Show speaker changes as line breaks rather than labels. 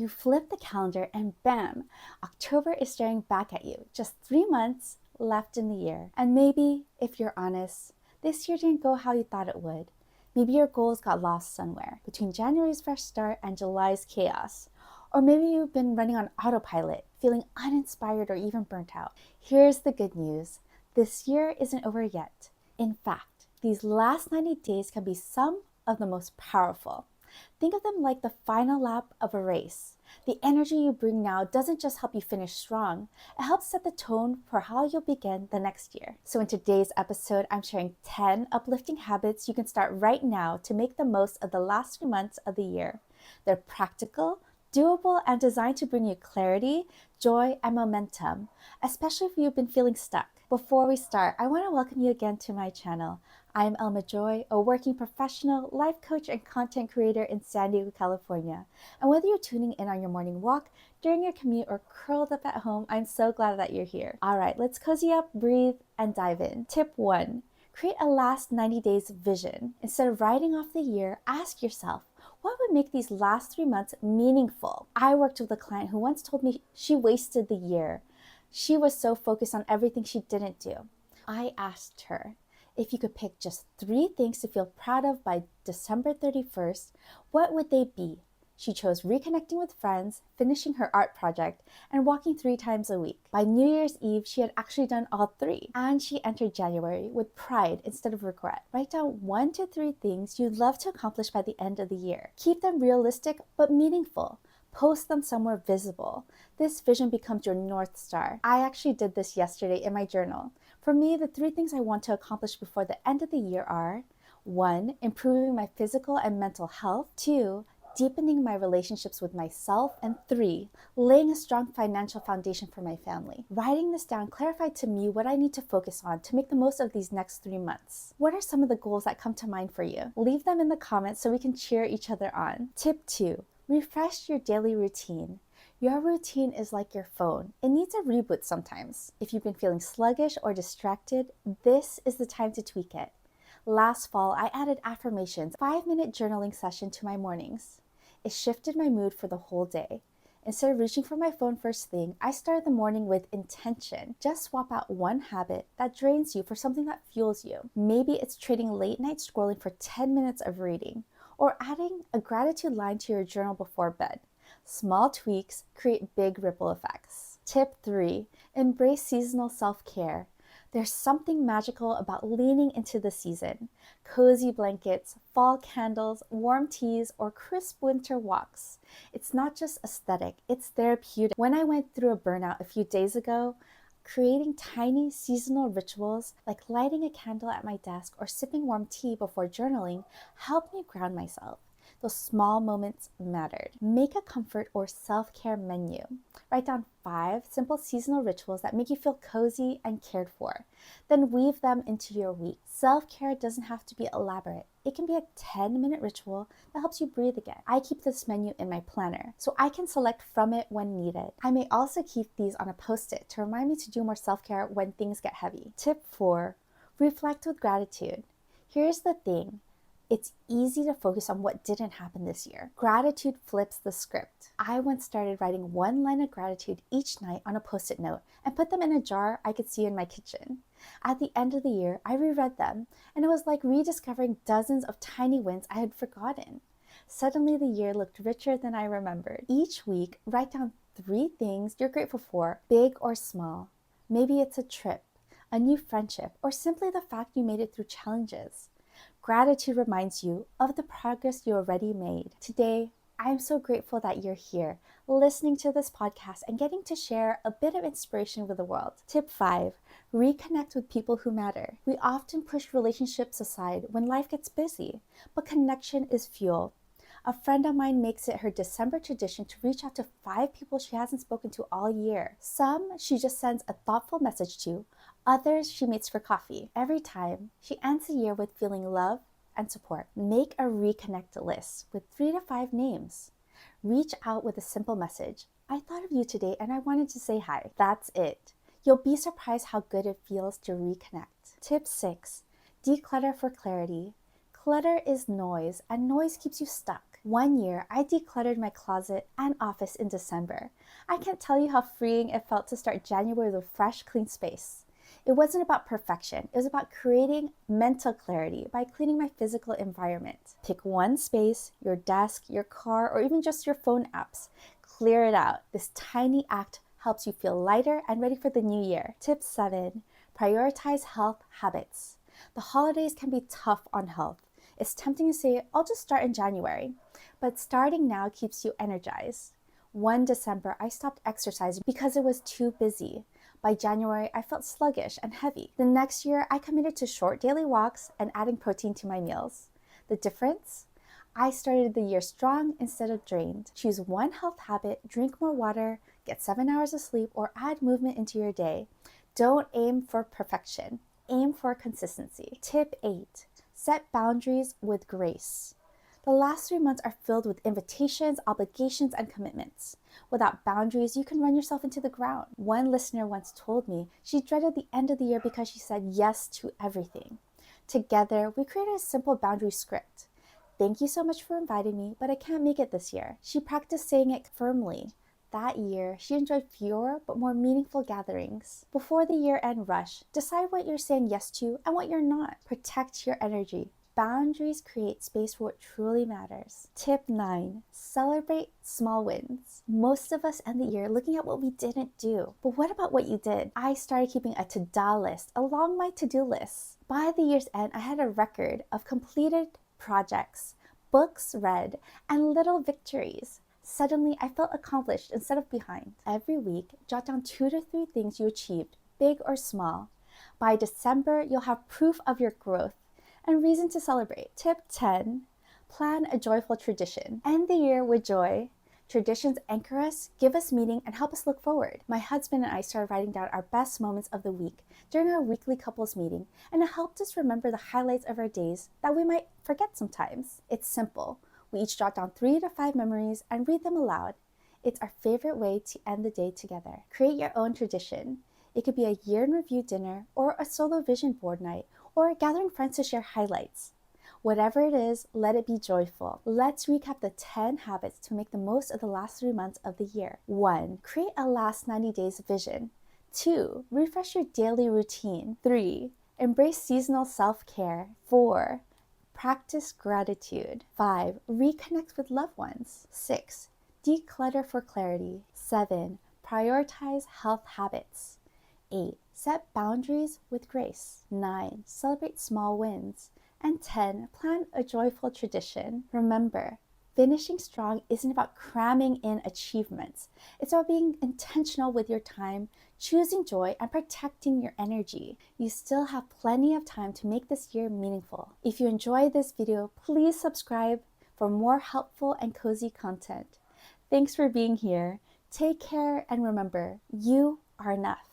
You flip the calendar and bam, October is staring back at you. Just 3 months left in the year. And maybe, if you're honest, this year didn't go how you thought it would. Maybe your goals got lost somewhere between January's fresh start and July's chaos. Or maybe you've been running on autopilot, feeling uninspired or even burnt out. Here's the good news. This year isn't over yet. In fact, these last 90 days can be some of the most powerful. Think of them like the final lap of a race. The energy you bring now doesn't just help you finish strong, it helps set the tone for how you'll begin the next year. So in today's episode, I'm sharing 10 uplifting habits you can start right now to make the most of the last 3 months of the year. They're practical, doable, and designed to bring you clarity, joy, and momentum, especially if you've been feeling stuck. Before we start, I want to welcome you again to my channel. I'm Elma Joy, a working professional, life coach, and content creator in San Diego, California. And whether you're tuning in on your morning walk, during your commute, or curled up at home, I'm so glad that you're here. All right, let's cozy up, breathe, and dive in. Tip 1. Create a last 90 days vision. Instead of writing off the year, ask yourself, what would make these last 3 months meaningful? I worked with a client who once told me she wasted the year. She was so focused on everything she didn't do. I asked her, if you could pick just 3 things to feel proud of by December 31st, what would they be? She chose reconnecting with friends, finishing her art project, and walking 3 times a week. By New Year's Eve, she had actually done all 3, and she entered January with pride instead of regret. Write down 1 to 3 things you'd love to accomplish by the end of the year. Keep them realistic but meaningful. Post them somewhere visible. This vision becomes your North Star. I actually did this yesterday in my journal. For me, the 3 things I want to accomplish before the end of the year are 1. Improving my physical and mental health. 2. Deepening my relationships with myself. And 3. Laying a strong financial foundation for my family. Writing this down clarified to me what I need to focus on to make the most of these next 3 months. What are some of the goals that come to mind for you? Leave them in the comments so we can cheer each other on. Tip 2. Refresh your daily routine. Your routine is like your phone. It needs a reboot sometimes. If you've been feeling sluggish or distracted, this is the time to tweak it. Last fall, I added affirmations, a 5-minute journaling session to my mornings. It shifted my mood for the whole day. Instead of reaching for my phone first thing, I started the morning with intention. Just swap out one habit that drains you for something that fuels you. Maybe it's trading late night scrolling for 10 minutes of reading, or adding a gratitude line to your journal before bed. Small tweaks create big ripple effects. Tip 3. Embrace seasonal self-care. There's something magical about leaning into the season. Cozy blankets, fall candles, warm teas, or crisp winter walks. It's not just aesthetic, it's therapeutic. When I went through a burnout a few days ago, creating tiny seasonal rituals like lighting a candle at my desk or sipping warm tea before journaling helped me ground myself. Those small moments mattered. Make a comfort or self-care menu. Write down 5 simple seasonal rituals that make you feel cozy and cared for. Then weave them into your week. Self-care doesn't have to be elaborate. It can be a 10-minute ritual that helps you breathe again. I keep this menu in my planner so I can select from it when needed. I may also keep these on a post-it to remind me to do more self-care when things get heavy. Tip 4. Reflect with gratitude. Here's the thing. It's easy to focus on what didn't happen this year. Gratitude flips the script. I once started writing 1 line of gratitude each night on a post-it note and put them in a jar I could see in my kitchen. At the end of the year, I reread them, and it was like rediscovering dozens of tiny wins I had forgotten. Suddenly, the year looked richer than I remembered. Each week, write down 3 things you're grateful for, big or small. Maybe it's a trip, a new friendship, or simply the fact you made it through challenges. Gratitude reminds you of the progress you already made. Today, I'm so grateful that you're here, listening to this podcast and getting to share a bit of inspiration with the world. Tip 5. Reconnect with people who matter. We often push relationships aside when life gets busy, but connection is fuel. A friend of mine makes it her December tradition to reach out to 5 people she hasn't spoken to all year. Some she just sends a thoughtful message to, others she meets for coffee. Every time, she ends the year with feeling love and support. Make a reconnect list with 3 to 5 names. Reach out with a simple message. I thought of you today and I wanted to say hi. That's it. You'll be surprised how good it feels to reconnect. Tip 6. Declutter for clarity. Clutter is noise, and noise keeps you stuck. One year, I decluttered my closet and office in December. I can't tell you how freeing it felt to start January with a fresh, clean space. It wasn't about perfection. It was about creating mental clarity by cleaning my physical environment. Pick one space, your desk, your car, or even just your phone apps. Clear it out. This tiny act helps you feel lighter and ready for the new year. Tip 7, prioritize health habits. The holidays can be tough on health. It's tempting to say, I'll just start in January. But starting now keeps you energized. One December, I stopped exercising because it was too busy. By January, I felt sluggish and heavy. The next year, I committed to short daily walks and adding protein to my meals. The difference? I started the year strong instead of drained. Choose one health habit, drink more water, get 7 hours of sleep, or add movement into your day. Don't aim for perfection. Aim for consistency. Tip 8, set boundaries with grace. The last 3 months are filled with invitations, obligations, and commitments. Without boundaries, you can run yourself into the ground. One listener once told me she dreaded the end of the year because she said yes to everything. Together, we created a simple boundary script. Thank you so much for inviting me, but I can't make it this year. She practiced saying it firmly. That year, she enjoyed fewer but more meaningful gatherings. Before the year-end rush, decide what you're saying yes to and what you're not. Protect your energy. Boundaries create space for what truly matters. Tip 9, celebrate small wins. Most of us end the year looking at what we didn't do. But what about what you did? I started keeping a to-do list along my to-do lists. By the year's end, I had a record of completed projects, books read, and little victories. Suddenly, I felt accomplished instead of behind. Every week, jot down 2 to 3 things you achieved, big or small. By December, you'll have proof of your growth and reason to celebrate. Tip 10, plan a joyful tradition. End the year with joy. Traditions anchor us, give us meaning, and help us look forward. My husband and I started writing down our best moments of the week during our weekly couples meeting, and it helped us remember the highlights of our days that we might forget sometimes. It's simple. We each jot down 3 to 5 memories and read them aloud. It's our favorite way to end the day together. Create your own tradition. It could be a year in review dinner or a solo vision board night or gathering friends to share highlights. Whatever it is, let it be joyful. Let's recap the 10 habits to make the most of the last 3 months of the year. 1, create a last 90 days vision. 2, refresh your daily routine. 3, embrace seasonal self-care. 4, practice gratitude. 5, reconnect with loved ones. 6, declutter for clarity. 7, prioritize health habits. 8, set boundaries with grace. 9, celebrate small wins. And 10, plan a joyful tradition. Remember, finishing strong isn't about cramming in achievements. It's about being intentional with your time, choosing joy, and protecting your energy. You still have plenty of time to make this year meaningful. If you enjoyed this video, please subscribe for more helpful and cozy content. Thanks for being here. Take care, and remember, you are enough.